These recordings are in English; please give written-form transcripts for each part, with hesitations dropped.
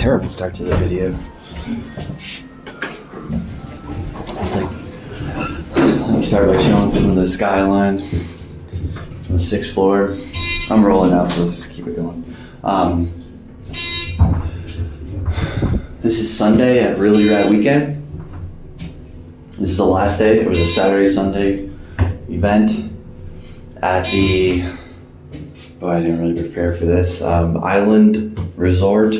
terrible start to the video. It's like, let me start by showing some of the skyline from the 6th floor. I'm rolling out, so let's just keep it going. This is Sunday at Really Rad Weekend. This is the last day. It was a Saturday, Sunday event at the, I didn't really prepare for this, Island Resort,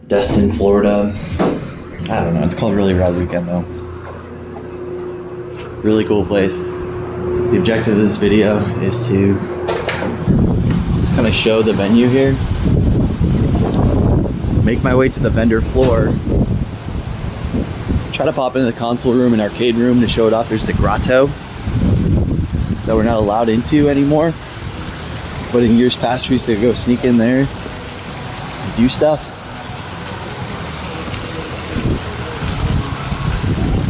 Destin, Florida. I don't know, it's called Really Rad Weekend though. Really cool place. The objective of this video is to kind of show the venue here. Make my way to the vendor floor. Try to pop into the console room and arcade room to show it off. There's the grotto that we're not allowed into anymore. But in years past, we used to go sneak in there and do stuff.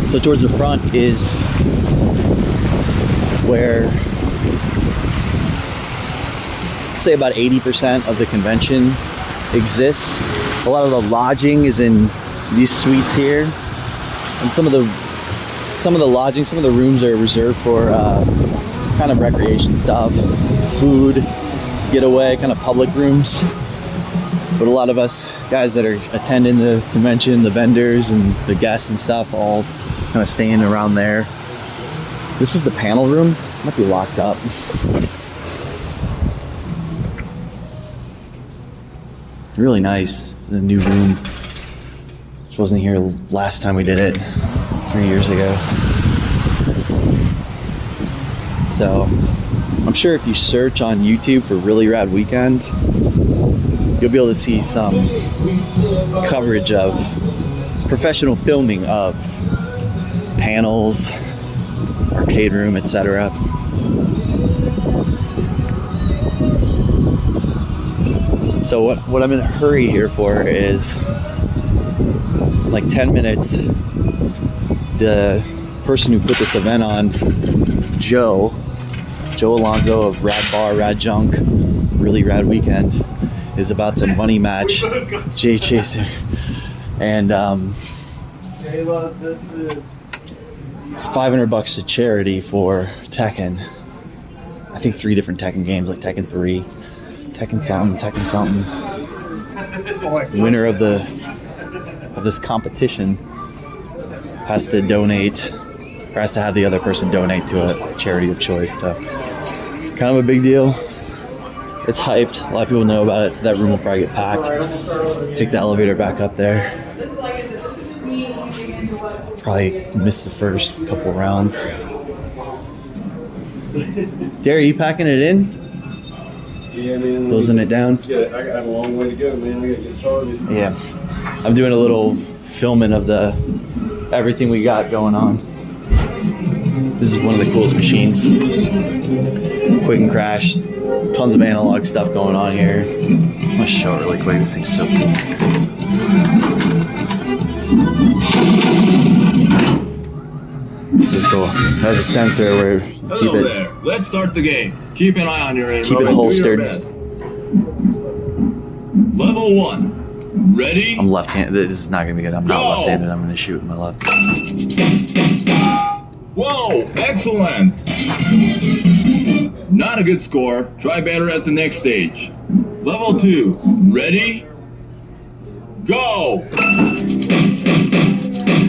So towards the front is where, let's say about 80% of the convention exists. A lot of the lodging is in these suites here. And some of the lodging, some of the rooms are reserved for kind of recreation stuff, food, getaway, kind of public rooms. But a lot of us guys that are attending the convention, the vendors and the guests and stuff, all kind of staying around there. This was the panel room. It might be locked up. Really nice, the new room. This wasn't here last time we did it, 3 years ago. So, I'm sure if you search on YouTube for Really Rad Weekend, you'll be able to see some coverage of professional filming of panels, arcade room, etc. So what I'm in a hurry here for is like 10 minutes. The person who put this event on, Joe Alonzo of Rad Bar, Rad Junk, Really Rad Weekend, is about to money match Jay Chaser. And $500 to charity for Tekken. I think 3 different Tekken games, like Tekken 3, Tekken something. The winner of this competition has to donate, or has to have the other person donate to a charity of choice. So kind of a big deal. It's hyped. A lot of people know about it, so that room will probably get packed. Take the elevator back up there. Probably missed the first couple rounds. Derry, you packing it in? Yeah, man. Closing it down? Yeah, I got a long way to go, man. I gotta get started. Yeah. I'm doing a little filming of everything we got going on. This is one of the coolest machines. Quick and Crash. Tons of analog stuff going on here. I'm gonna show it really quick. This thing's so cool. It's cool. It has a sensor where you keep it. There. Let's start the game. Keep an eye on your aim. Keep it holstered. Level 1. Ready? I'm left-handed. This is not gonna be good. I'm not left-handed. I'm gonna shoot with my left. Whoa! Excellent! Not a good score. Try better at the next stage. Level 2. Ready? Go! What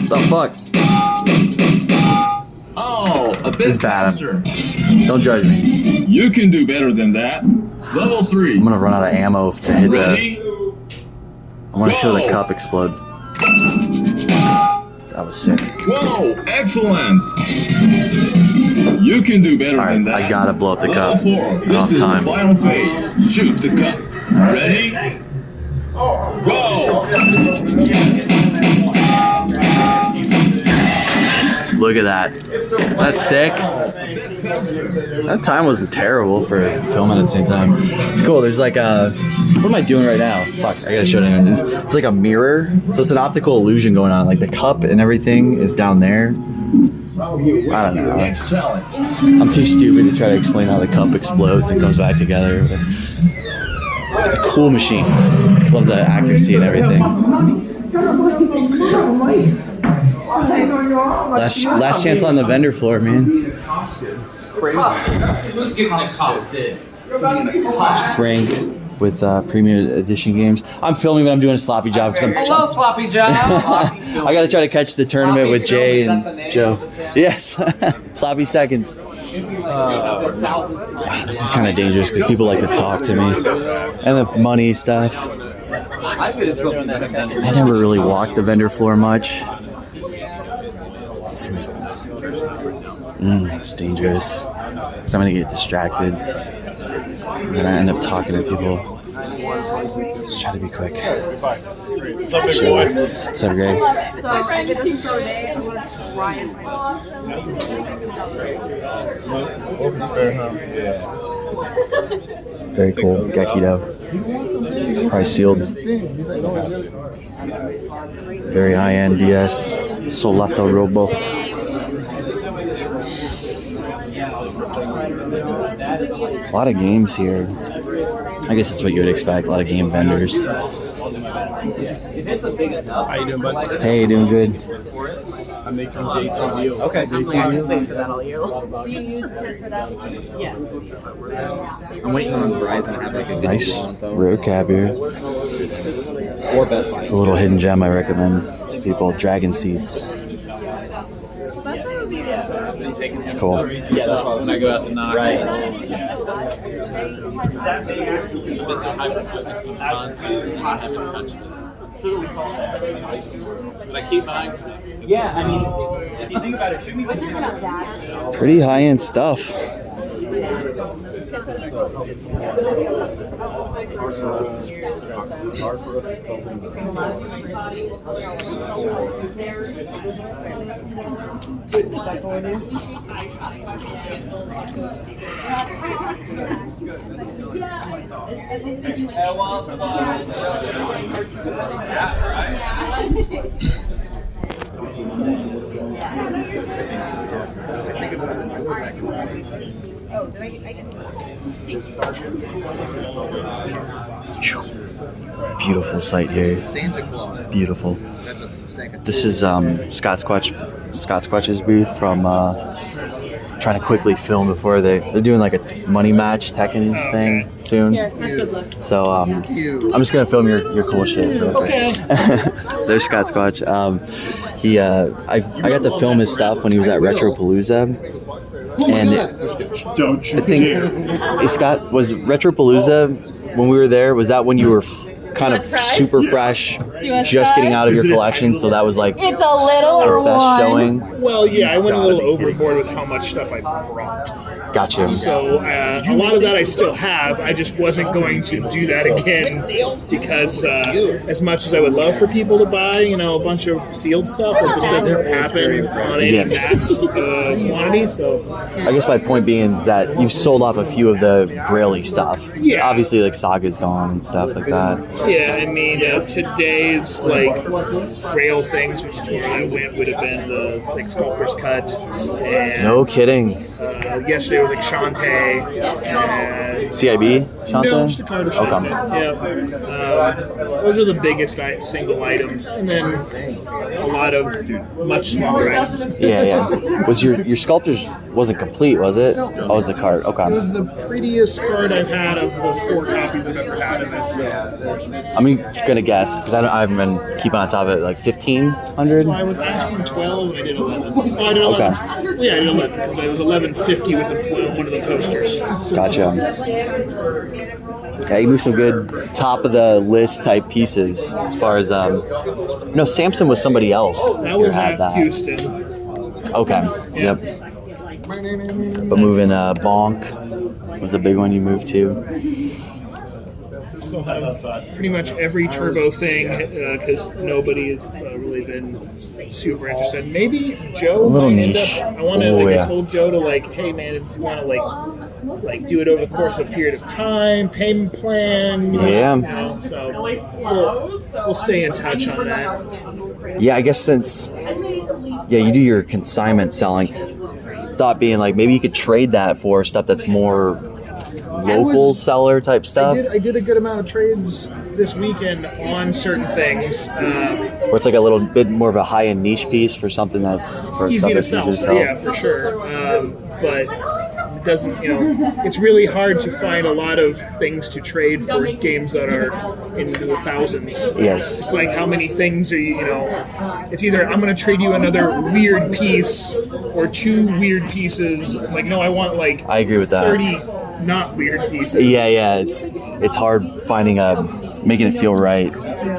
the fuck? Oh, a bit It's bad. faster. Don't judge me. You can do better than that. Level 3. I'm gonna run out of ammo to hit Ready? I want to show the cup explode. That was sick. Whoa! Excellent! You can do better than that. I gotta blow up the cup. Level 4. I don't This have is time. the final phase. Shoot the cup. Ready? Go! Look at that. That's sick. That time wasn't terrible for filming at the same time. It's cool. There's like a... What am I doing right now? Fuck, I gotta show it again. It's like a mirror. So it's an optical illusion going on. Like the cup and everything is down there. I don't know. I'm too stupid to try to explain how the cup explodes and comes back together. But It's a cool machine. Just love the accuracy and everything. Last chance on the vendor floor, man. It's crazy. Who's giving it costed? Frank with premium edition games. I'm filming, but I'm doing a sloppy job because Hello, Sloppy Joe. I got to try to catch the tournament with Jay and Joe. Yes, sloppy seconds. Wow, this is kind of dangerous because people like to talk to me and the money stuff. I never really walked the vendor floor much. This is it's dangerous because I'm gonna get distracted and then I end up talking to people. Just try to be quick. What's up, big boy? What's up, Greg? So I get a team show today and we're Ryan. Very cool. Gekido. Probably sealed. Very high-end DS. Solato Robo. A lot of games here. I guess that's what you would expect. A lot of game vendors. How you doing, bud? Hey, doing good. I'm making dates on you. Okay, I'm just waiting for that all year. Do you use this for that? Yes. I'm waiting on Verizon to have like a good Nice deal on phone. rare cab here. Or Best Buy. It's a little hidden gem I recommend to people. Dragon seats. It's cool. Yeah, that's why when I go out to knock. Right. But I keep buying stuff. Yeah, I mean, if you think about it, should be Pretty high-end stuff. Beautiful sight here. Beautiful. This is Scott Squatch's booth from trying to quickly film before they're doing like a money match Tekken thing soon. So I'm just gonna film your cool shit. Okay. There's Scott Squatch. I got to film his stuff when he was at Retropalooza. And I think Scott, was Retropalooza when we were there? Was that when you were kind of super fresh, just getting out of your collection? So that was like It's a little our or best one. showing. Well, yeah, I went a little overboard with how much stuff I brought. Gotcha. So a lot of that I still have. I just wasn't going to do that again because as much as I would love for people to buy, a bunch of sealed stuff, it just doesn't happen on any mass quantity. So I guess my point being is that you've sold off a few of the Graily stuff. Yeah. Obviously, like Saga's gone and stuff like that. yeah, I mean today's like Grail things, which is where I went, would have been the like Sculptor's Cut. And, No kidding. yesterday was like Shantae and CIB, Shanta? no, just a card of Shantae. Okay. Yeah. Those are the biggest single items, and then a lot of much smaller items. Yeah. Was your Sculptor's wasn't complete, was it? Oh, it was the card. It Okay. was the prettiest card I've had of the 4 copies I've ever had of it. So. I'm gonna guess because I haven't been keeping on top of it. Like 1,500. So I was asking 12 and I did 11. Oh, I did 11. Okay. Yeah, I did 11 because I was 11.50 with one of the posters. So, Gotcha. Yeah, you moved some good top of the list type pieces as far as no, Samson was somebody else. that who was had at that. Houston. Okay. Yep. But moving Bonk was the big one you moved to. Still have pretty much every turbo thing because nobody has really been super interested. Maybe Joe A little might end niche. up. I want to. Oh, I yeah. told Joe to hey man, if you want to do it over the course of a period of time, payment plan. Yeah. So we'll stay in touch on that. Yeah, I guess since you do your consignment selling, thought being like maybe you could trade that for stuff that's more local seller type stuff? I did a good amount of trades this weekend on certain things. Where it's like a little bit more of a high-end niche piece for something that's for Easy stuff to that's sell, easy to sell. yeah, for sure. But it doesn't, it's really hard to find a lot of things to trade for games that are into the thousands. Yes. It's like how many things are it's either I'm going to trade you another weird piece or 2 weird pieces. Like, no, I want like I agree with that. 30 not weird pieces. Yeah. It's hard finding making it feel right.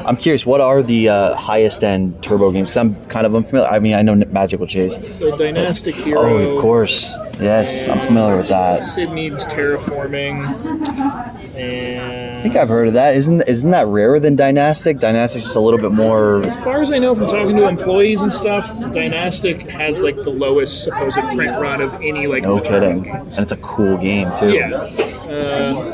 I'm curious, what are the highest end turbo games? 'Cause I'm kind of unfamiliar. I mean, I know Magical Chase. So Dynastic Hero. Oh, of course. Yes, I'm familiar with that. Sid needs terraforming. I And think I've heard of that. Isn't that rarer than Dynastic? Dynastic's just a little bit more. as far as I know from talking to employees and stuff, Dynastic has like the lowest supposed print run of any like No turbo kidding. games. And it's a cool game too. Yeah.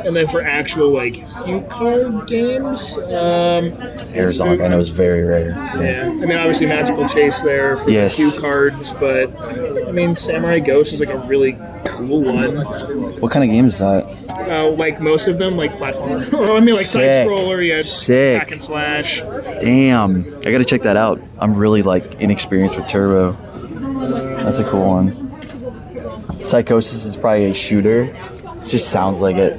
And then for actual like cue card games, Arizona, I know, is very rare. yeah. I mean, obviously Magical Chase there for Yes. the cue cards, but I mean, Samurai Ghost is like a really cool one. What kind of game is that? Like most of them, like platformer. Oh, I mean, like Sick. side scroller. Yeah, Sick. hack and slash. Damn, I gotta check that out. I'm really like inexperienced with turbo. That's a cool one. Psychosis is probably a shooter. It just sounds like it.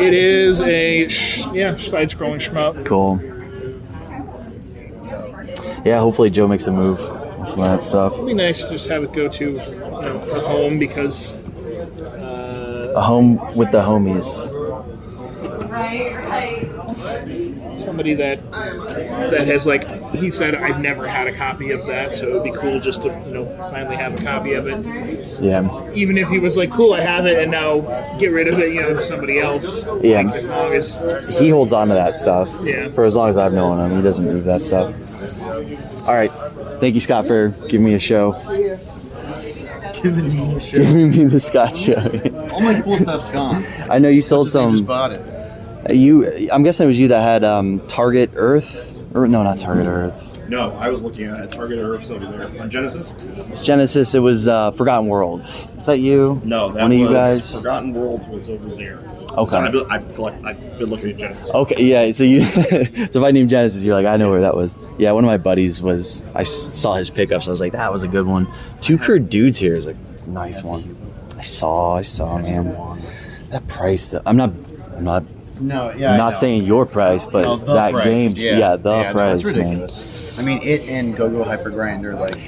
It is a side-scrolling shmup. Cool. Yeah, hopefully Joe makes a move on some of that stuff. It'd be nice to just have it go to a home because A home with the homies. somebody that has like he said I've never had a copy of that, so it'd be cool just to finally have a copy of it. Yeah. Even if he was like, cool, I have it, and now get rid of it, to somebody else. Yeah. Like, as long as He holds on to that stuff. Yeah. For as long as I've known him, he doesn't move that stuff. All right. Thank you, Scott, for giving me a show. Giving me a shit. Giving me the Scott show. All my cool stuff's gone. I know you sold Just they just some. bought it. I'm guessing it was you that had Target Earth. Or no, not Target Earth. No, I was looking at Target Earth over there on Genesis. It's Genesis. It was Forgotten Worlds. Is that you? No, that one of was you guys. Forgotten Worlds was over there. Okay. So I've been looking at Genesis. Okay, yeah. So you, so if I named Genesis, you're like, I know where that was. Yeah, one of my buddies was. I saw his pickup, so I was like, that was a good one. Two Curd Dudes here is a nice one. I saw, man. That price, though. I'm not. No, yeah. I'm not saying your price, but Oh, the that price. game. Yeah, the no, price, it's man. ridiculous. I mean, it and Go-Go Hyper Grind are like,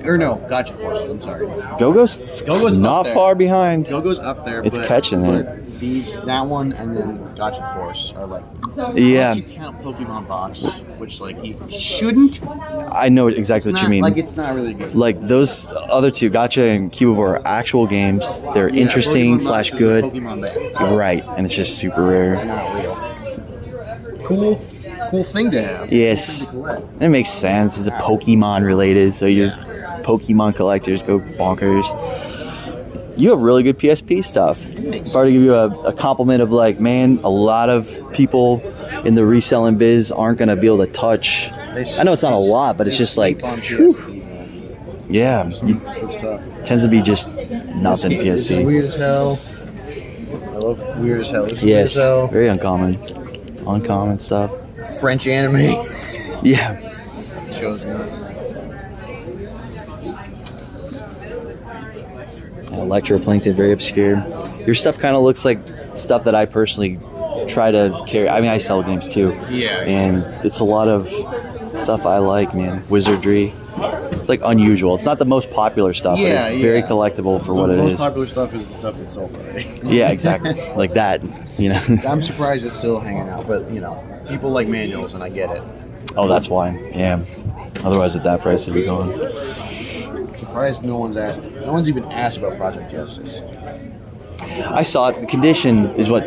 or no, Gotcha Force. I'm sorry. Go-Go's Go-Go's up not there. far behind. Go-Go's up there. It's but, catching it. but that one and then Gotcha Force are like. Yeah. Unless you count Pokemon Box, which like you shouldn't. I know exactly It's what not, you mean. Like it's not really good. Like those other two, Gotcha and Cubivore, are actual games. They're Yeah, interesting Pokemon Box / is good. Pokemon Band. Right, and it's just super rare. Not real. Cool thing to have. Yes, it makes sense. It's a Pokemon related, so your Pokemon collectors go bonkers. You have really good PSP stuff. If I were to give you a compliment of like, man, a lot of people in the reselling biz aren't going to be able to touch. I know it's not a lot, but it's just like, whew. Yeah, tends to be just nothing This is PSP. weird as hell. I love weird as hell. This is weird Yes, as hell. very uncommon stuff. French anime. Yeah. Shows nuts. Electroplankton, very obscure. Your stuff kind of looks like stuff that I personally try to carry. I mean, I sell games too. Yeah. And it's a lot of stuff I like, man. Wizardry. It's like unusual. It's not the most popular stuff, but Yeah, it's very yeah. collectible for what the it most is. popular stuff is the stuff that's sold already. Yeah, exactly. Like that, I'm surprised it's still hanging out, but people like manuals, and I get it. Oh, that's why. Yeah. Otherwise, at that price, it'd be gone. Surprised no one's even asked about Project Justice. I saw it. The condition is what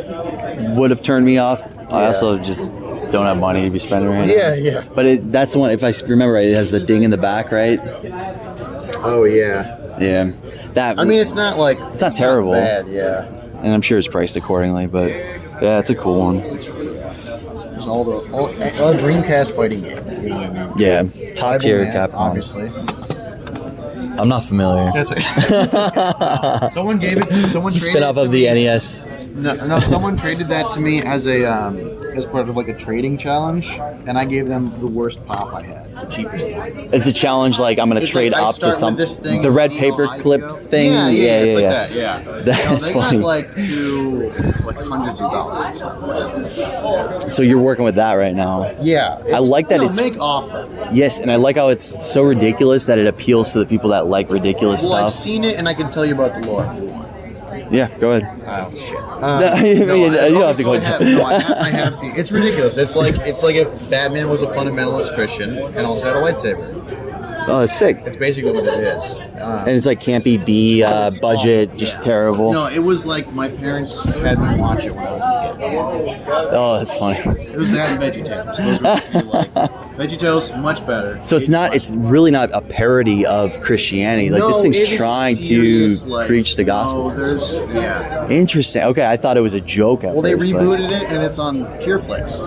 would have turned me off. I also just don't have money to be spending right now. Yeah. But that's the one, if I remember right, it has the ding in the back, right? Oh yeah. Yeah. That. I mean, it's not like It's not terrible. bad, yeah. And I'm sure it's priced accordingly, but yeah, it's a cool one. There's all Dreamcast fighting game. You know what I mean? Yeah. Top tier Bible Man, Capcom. obviously. I'm not familiar. That's someone gave it to someone. Traded Spin off it to of the me. NES. No, someone traded that to me as a as part of like a trading challenge, and I gave them the worst pop I had, the cheapest one. Is the challenge like I'm gonna It's trade like, I up to start some with this thing the and red see paper how I clip go. thing? It's like that. Yeah, That's they funny. got like to like hundreds of dollars. Or something. So you're working with that right now. Yeah, I like that it's- make offer. Yes, and I like how it's so ridiculous that it appeals to the people that like ridiculous Well, I've stuff. seen it, and I can tell you about the lore if you want. Yeah, go ahead. Oh shit! You don't have to go I into- I have seen. It's ridiculous. It's like if Batman was a fundamentalist Christian and also had a lightsaber. Oh, it's sick. It's basically what it is. And it's like campy B budget, awful. just Yeah. terrible. No, it was like my parents had me watch it when I was a kid. Oh, that's funny. It was that and VeggieTales. Those were the two, like VeggieTales, much better. So it's not. It's really not a parody of Christianity. Like this No, thing's it is trying serious, to like, preach the gospel. No, there's yeah. Interesting. Okay, I thought it was a joke at Well, they first, but rebooted it and it's on PureFlix,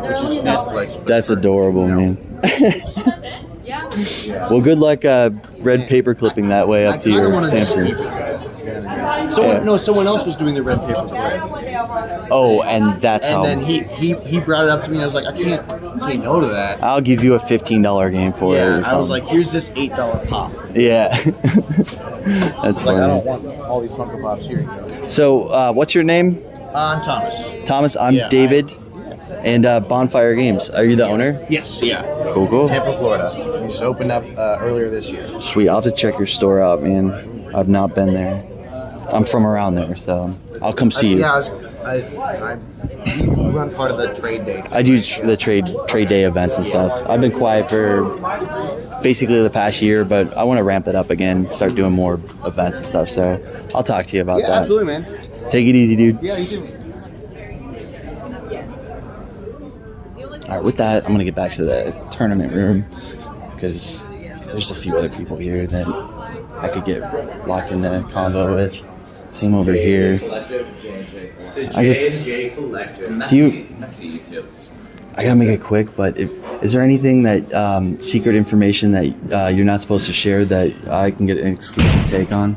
which is Netflix. but that's for, adorable, you know, man. Yeah. Well, good luck red paper clipping that way I up to kinda your wanna just Samsung. keep it. Someone else was doing the red paper clip. Oh, and that's And how. then he brought it up to me and I was like, I can't say no to that. I'll give you a $15 game for it. Yeah, Or I was something. like, here's this $8 pop. Yeah. That's Like, I don't funny. want all these Funko Pops here. So, what's your name? I'm Thomas. Thomas. I'm Yeah, David. And Bonfire Games. Are you the owner? Yes. Yeah. Cool, cool. Tampa, Florida. We just opened up earlier this year. Sweet. I'll have to check your store out, man. I've not been there. I'm from around there, so I'll come see you. Yeah, I run part of the trade day. I do the trade day events and stuff. I've been quiet for basically the past year, but I want to ramp it up again, start doing more events and stuff. So I'll talk to you about Yeah, that. absolutely, man. Take it easy, dude. Yeah, you do. All right, with that, I'm gonna get back to the tournament room because there's a few other people here that I could get locked into a convo with. Same over here. I guess. Do you? I gotta make it quick, but is there anything that secret information that you're not supposed to share that I can get an exclusive take on?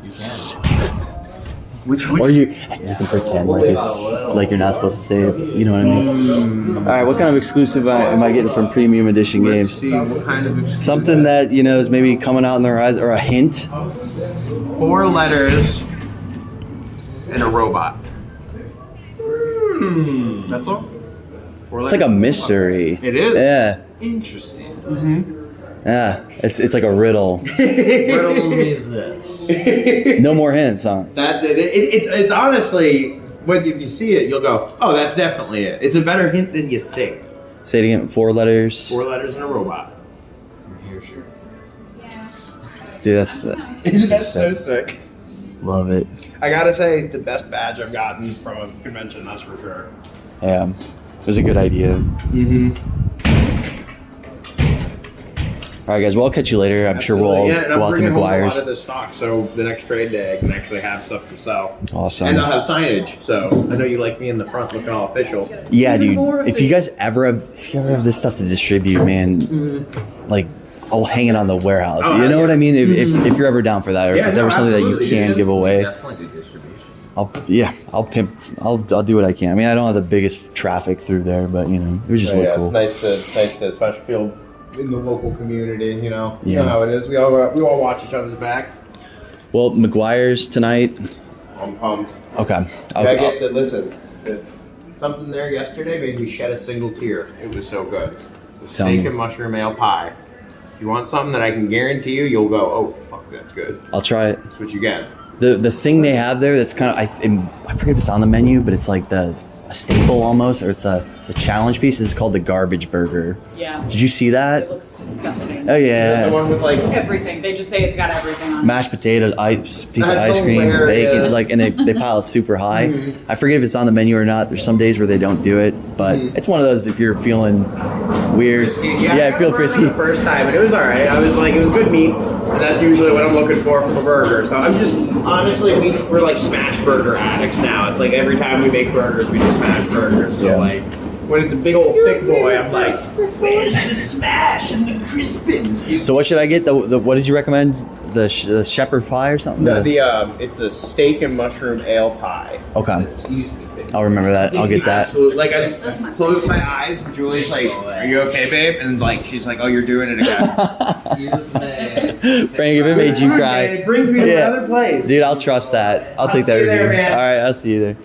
Or you can pretend like it's like you're not supposed to say it. You know what I mean? All right, what kind of exclusive am I getting from Premium Edition Games? See what kind of exclusive. Something that is maybe coming out in the horizon, or a hint. 4 letters and a robot. That's all. 4 It's like a mystery. It is? Yeah, Interesting. yeah. It's like a riddle. Riddle me this. No more hints, huh? It's honestly, when you see it, you'll go, oh, that's definitely it. It's a better hint than you think. Say it again. 4 letters. 4 letters and a robot. Here's your. Dude, Isn't that so sick? love it. I gotta say, the best badge I've gotten from a convention, that's for sure. Yeah, it was a good idea. Mm-hmm. All right, guys. Well, I'll catch you later. I'm sure we'll yeah, and go I'm out to bringing home a lot of McGuire's. this stock, so the next trade day I can actually have stuff to sell. Awesome. And I'll have signage, so I know you like me in the front looking all official. Yeah, dude. If you ever have this stuff to distribute, man, like I'll hang it on the warehouse. Oh, You know yeah. what I mean? If you're ever down for that, or if Yeah, it's no, ever something that you absolutely, can dude. give away, Definitely do distribution. I'll pimp. I'll do what I can. I mean, I don't have the biggest traffic through there, but it would just look cool. It's nice to especially feel in the local community. You know Yeah. how it is. We all watch each other's backs. Well, McGuire's tonight. I'm pumped. Okay. I get that. Listen, something there yesterday made me shed a single tear. It was so good. The Tell steak me. and mushroom ale pie. If you want something that I can guarantee you'll go, oh fuck, that's good. I'll try it. That's what you get. The thing they have there that's kind of I forget if it's on the menu, but it's like a staple almost, or it's the challenge piece is called the garbage burger. Yeah. Did you see It that? looks disgusting. Oh yeah. The one with like Everything. They just say it's got everything on it. Mashed potatoes, piece of That's ice cream, hilarious. bacon, like, and they pile it super high. I forget if it's on the menu or not. There's some days where they don't do it, but it's one of those if you're feeling weird. Yeah, I feel frisky. The first time, but it was all right. I was like, it was good meat, and that's usually what I'm looking for from a burger. So I'm just honestly, we're like smash burger addicts now. It's like every time we make burgers, we just smash burgers. So Yeah. like, when it's a big old thick boy, I'm like, where's the smash and the crispin? So what should I get? The what did you recommend? the shepherd pie or something? It's the steak and mushroom ale pie. Okay. I'll remember that. I'll get that. Absolutely. Like I close my eyes and Julie's like, "Are you okay, babe?" And like she's like, "Oh, you're doing it again." Frank, if it made you cry, It brings me to another place. dude, I'll trust that. I'll take that see you there, review. man. All right, I'll see you there.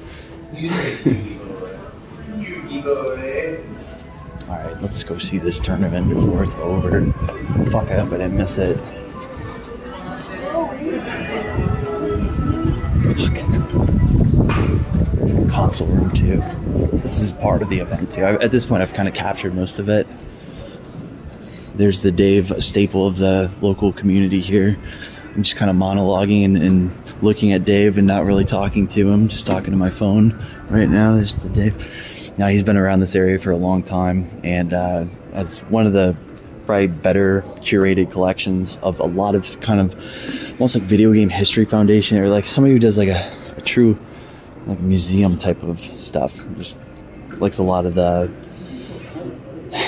All right, let's go see this tournament before it's over. Fuck, I hope I didn't miss it. Fuck. Console room too. This is part of the event too. At this point, I've kind of captured most of it. There's the Dave, a staple of the local community here. I'm just kind of monologuing and looking at Dave and not really talking to him, just talking to my phone right now. There's the Dave. Now, he's been around this area for a long time, and as one of the probably better curated collections of a lot of kind of almost like video game history foundation, or like somebody who does like a true like museum type of stuff. Just likes a lot of the,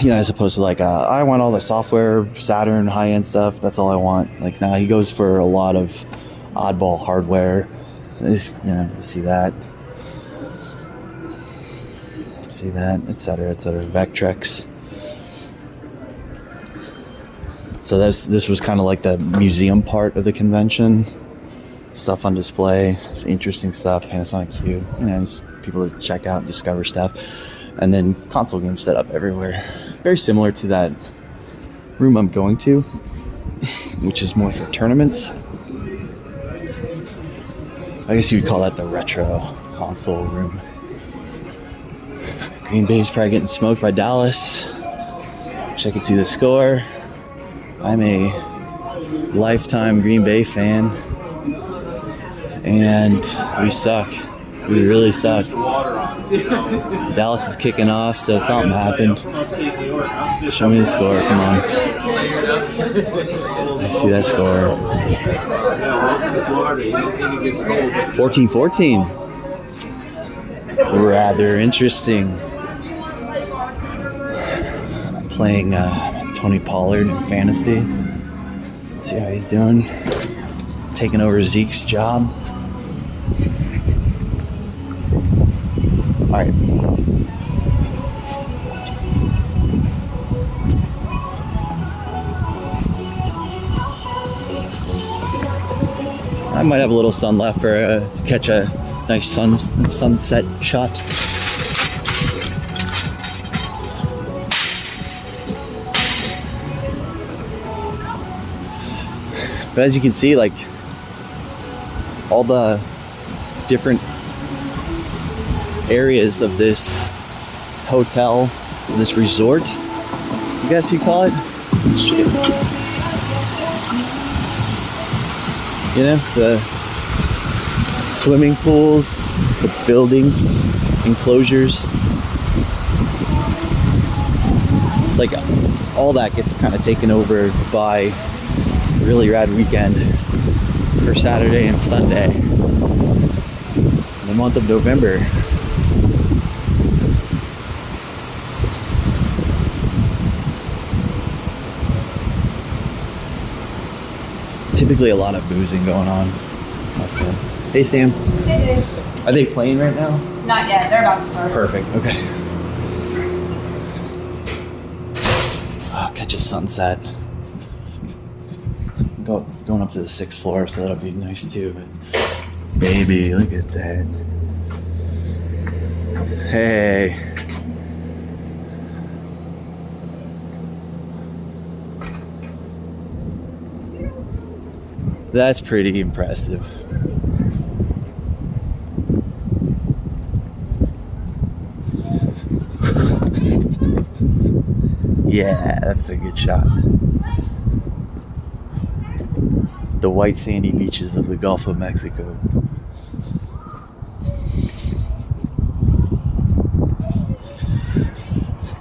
as opposed to like I want all the software, Saturn, high-end stuff. That's all I want. Like now he goes for a lot of oddball hardware. See that, etc., etc. Vectrex. So this was kind of like the museum part of the convention. Stuff on display, some interesting stuff, Panasonic Q, just people to check out and discover stuff. And then console games set up everywhere. Very similar to that room I'm going to, which is more for tournaments. I guess you would call that the retro console room. Green Bay's probably getting smoked by Dallas. Wish I could see the score. I'm a lifetime Green Bay fan, and we suck. We really suck. Dallas is kicking off, so something happened. Show me the score, come on. Let's see that score. 14-14. Rather interesting. I'm playing Tony Pollard in fantasy. See how he's doing. Taking over Zeke's job. All right. I might have a little sun left for catch a nice sunset shot. But as you can see, like all the different areas of this hotel, this resort, I guess you call it. The swimming pools, the buildings, enclosures. It's like all that gets kind of taken over by a really rad weekend for Saturday and Sunday in the month of November. Typically a lot of boozing going on. Awesome. Hey Sam. Hey, Dave. Are they playing right now? Not yet. They're about to start. Perfect. Okay. Oh, catch a sunset. Going up to the 6th floor, so that'll be nice too. But baby, look at that. Hey. That's pretty impressive. Yeah, that's a good shot. The white sandy beaches of the Gulf of Mexico.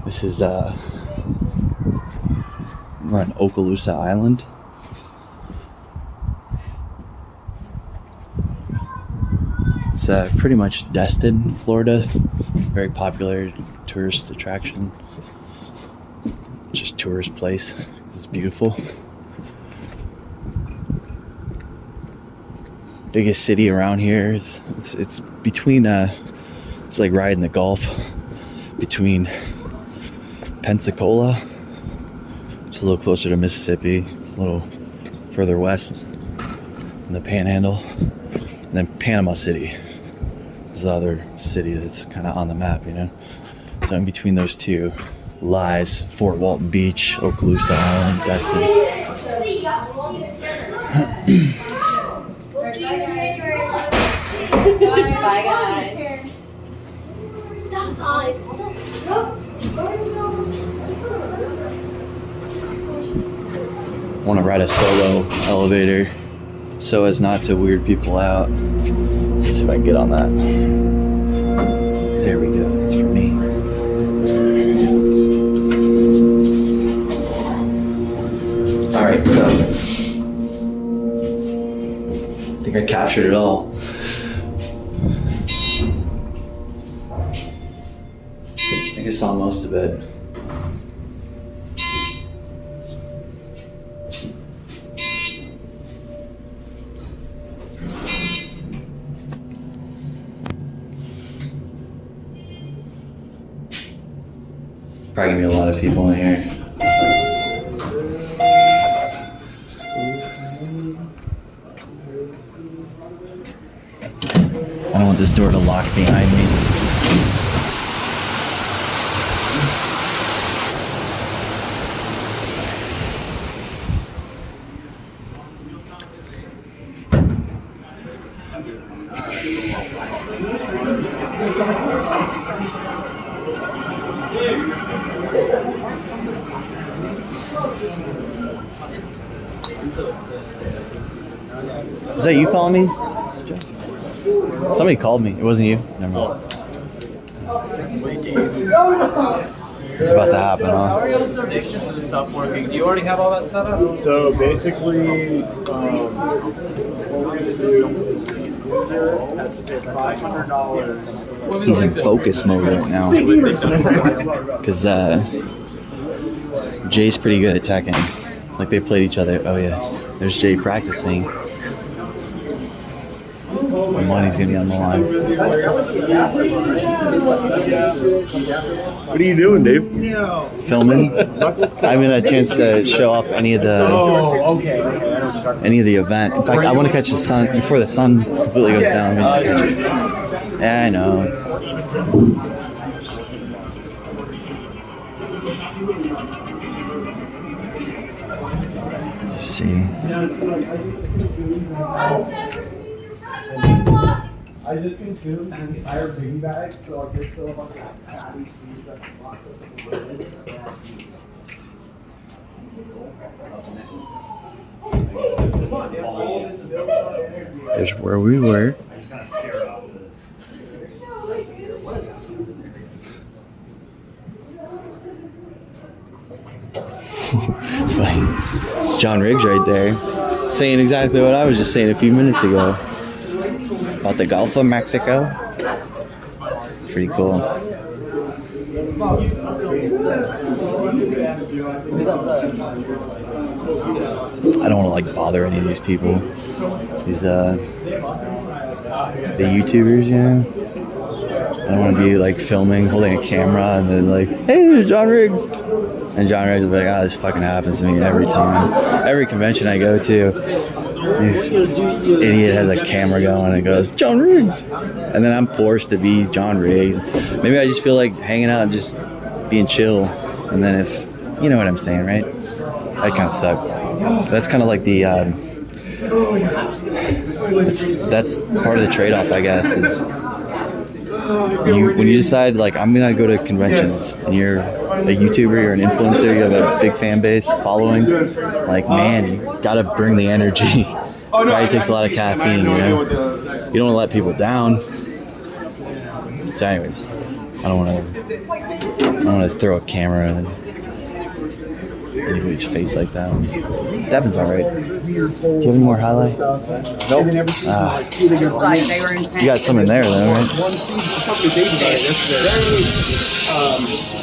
This is we're on Okaloosa Island. It's pretty much Destin, Florida. Very popular tourist attraction. Just tourist place. It's beautiful. biggest city around here. It's between it's like riding the Gulf between Pensacola, which is a little closer to Mississippi. It's a little further west in the Panhandle, and then Panama City is the other city that's kind of on the map, you know. So in between those two lies Fort Walton Beach, Okaloosa Island, Destin. Bye, guys. Want to ride a solo elevator so as not to weird people out. Let's see if I can get on that. There we go. That's for me. All right, so I think I captured it all. I think I saw most of it. Probably gonna be a lot of people in here. I don't want this door to lock behind me. Is that you calling me? Somebody called me. It wasn't you. Never mind. It's about to happen, How huh? are y'all's donations and stuff working? Do you already have all that set up? So basically, what we're gonna do is the user has to pay $500. He's in focus mode right now. Because Jay's pretty good at attacking. Like they played each other. Oh yeah. There's Jay practicing. My money's gonna be on the line. What are you doing, Dave? Filming. I haven't had a chance to show off any of the event. In fact, I want to catch the sun before the sun completely goes down. Let me just catch it. Yeah, I know. Let's see. I just consumed an entire biggie bag, so there's still a bunch of happy food that's locked up in the There's where we were. It's funny. It's John Riggs right there, saying exactly what I was just saying a few minutes ago about the Gulf of Mexico. Pretty cool. I don't want to like bother any of these people. These the YouTubers, yeah. I don't want to be like filming, holding a camera, and then like, hey, there's John Riggs. And John Riggs will be like, ah, this fucking happens to me every time. Every convention I go to, this idiot has a camera going and goes, John Riggs. And then I'm forced to be John Riggs. Maybe I just feel like hanging out and just being chill. And then if, you know what I'm saying, right? That kind of sucks. That's kind of like the, that's part of the trade-off, I guess, is when you decide, like, I'm going to go to conventions and you're a YouTuber, you're an influencer, you have a big fan base, following, like, man, you got to bring the energy. Probably takes a lot of caffeine, you know? You don't want to let people down. So anyways, I don't want to throw a camera in anybody's face like that. Devin's alright. Do you have any more highlight? Nope. You got some in there though, right?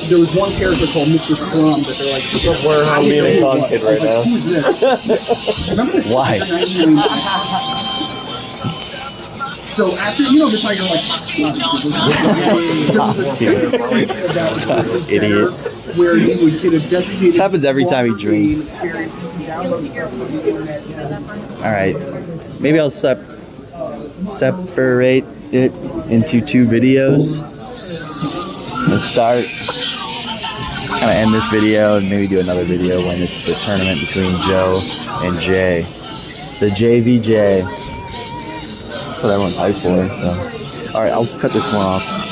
There was one character called Mr. Crumb that they're like, We're how me and a con kid right now. who's this? Why? So after, you know, the tiger like Stop, idiot. where you would get a designated. This happens every time he drinks. Experience. You can download stuff from the internet. All right, maybe I'll separate it into 2 videos. Let's start, kind of end this video and maybe do another video when it's the tournament between Joe and Jay. The JVJ. That's what everyone's hyped for. So, all right, I'll cut this one off.